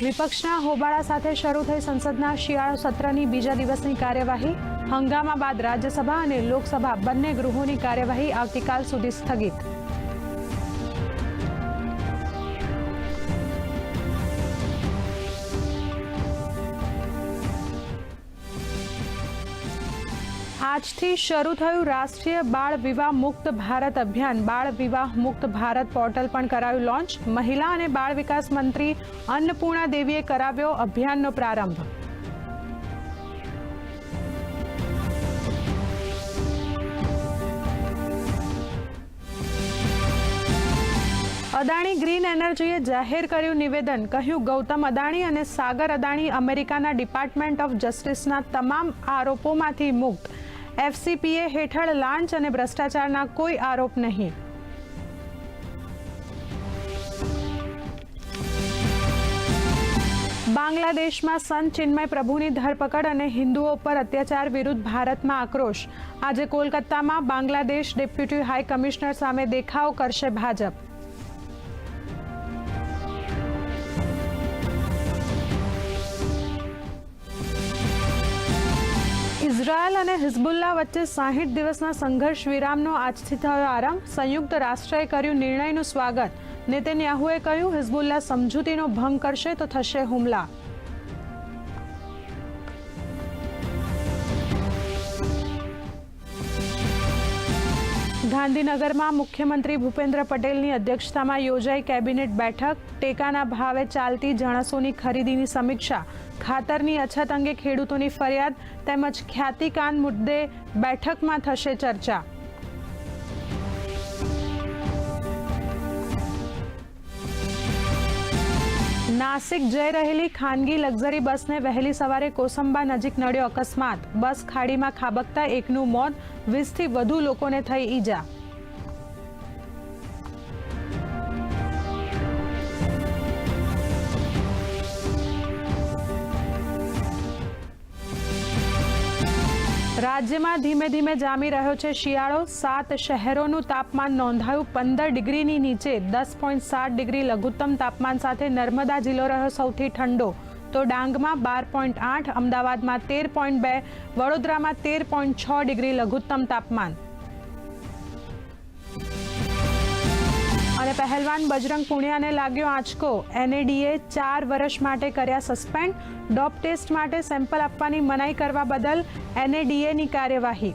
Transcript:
વિપક્ષના હોબાળા સાથે શરૂ થઈ સંસદના શિયાળુ સત્રની બીજા દિવસની કાર્યવાહી. હંગામા બાદ રાજ્યસભા અને લોકસભા બંને ગૃહોની કાર્યવાહી આવતીકાલ સુધી સ્થગિત. આજથી શરૂ થયું રાષ્ટ્રીય બાળ વિવાહ મુક્ત ભારત અભિયાન. બાળ વિવાહ મુક્ત ભારત પોર્ટલ પણ કરાયું લોન્ચ. મહિલા અને બાળ વિકાસ મંત્રી અન્નપૂર્ણા દેવીએ કરાવ્યો અભિયાનનો પ્રારંભ. અદાણી ગ્રીન એનર્જીએ જાહેર કર્યું નિવેદન. કહ્યું ગૌતમ અદાણી અને સાગર અદાણી અમેરિકાના ડિપાર્ટમેન્ટ ઓફ જસ્ટિસના તમામ આરોપોમાંથી મુક્ત. એફસીપીએ હેઠળ લાંચ અને ભ્રષ્ટાચારના કોઈ આરોપ નહીં. બાંગ્લાદેશમાં સંત ચિન્મય પ્રભુની ધરપકડ અને હિન્દુઓ પર અત્યાચાર વિરુદ્ધ ભારતમાં આક્રોશ. આજે કોલકાતામાં બાંગ્લાદેશ ડેપ્યુટી હાઈ કમિશનર સામે દેખાવ કરશે ભાજપ. ઇઝરાયલ અને હિઝબુલ્લા વચ્ચે 60 દિવસના સંઘર્ષ વિરામનો આજથી થયો આરંભ. સંયુક્ત રાષ્ટ્રએ કર્યું નિર્ણયનું સ્વાગત. નેતન્યાહુએ કહ્યું હિઝબુલ્લા સમજૂતીનો ભંગ કરશે તો થશે હુમલા. ગાંધીનગરમાં મુખ્યમંત્રી ભૂપેન્દ્ર પટેલની અધ્યક્ષતામાં યોજાઈ કેબિનેટ બેઠક. ટેકાના ભાવે ચાલતી જણસોની ખરીદીની સમીક્ષા. ખાતરની અછત અંગે ખેડૂતોની ફરિયાદ તેમજ ખ્યાતિકાન મુદ્દે બેઠકમાં થશે ચર્ચા. નાસિક જઈ રહેલી ખાનગી લક્ઝરી બસને વહેલી સવારે કોસંબા નજીક નડ્યો અકસ્માત. બસ ખાડીમાં ખાબકતા એકનું મોત, 20થી વધુ લોકોને થઈ ઈજા. રાજ્યમાં ધીમે ધીમે જામી રહ્યો છે શિયાળો. 7 શહેરોનું તાપમાન નોંધાયું 15 ડિગ્રીની નીચે. 10.7 ડિગ્રી લઘુત્તમ તાપમાન સાથે નર્મદા જિલ્લો રહ્યો સૌથી ઠંડો. તો ડાંગમાં 12.8, અમદાવાદમાં 13.2, વડોદરામાં 13.6 ડિગ્રી લઘુત્તમ તાપમાન. અને પહેલવાન બજરંગ પુનિયાને લાગ્યો આંચકો. એનએડીએ 4 વર્ષ માટે કર્યા સસ્પેન્ડ. ડોપ ટેસ્ટ માટે સેમ્પલ આપવાની મનાઈ કરવા બદલ એનએડીએની કાર્યવાહી.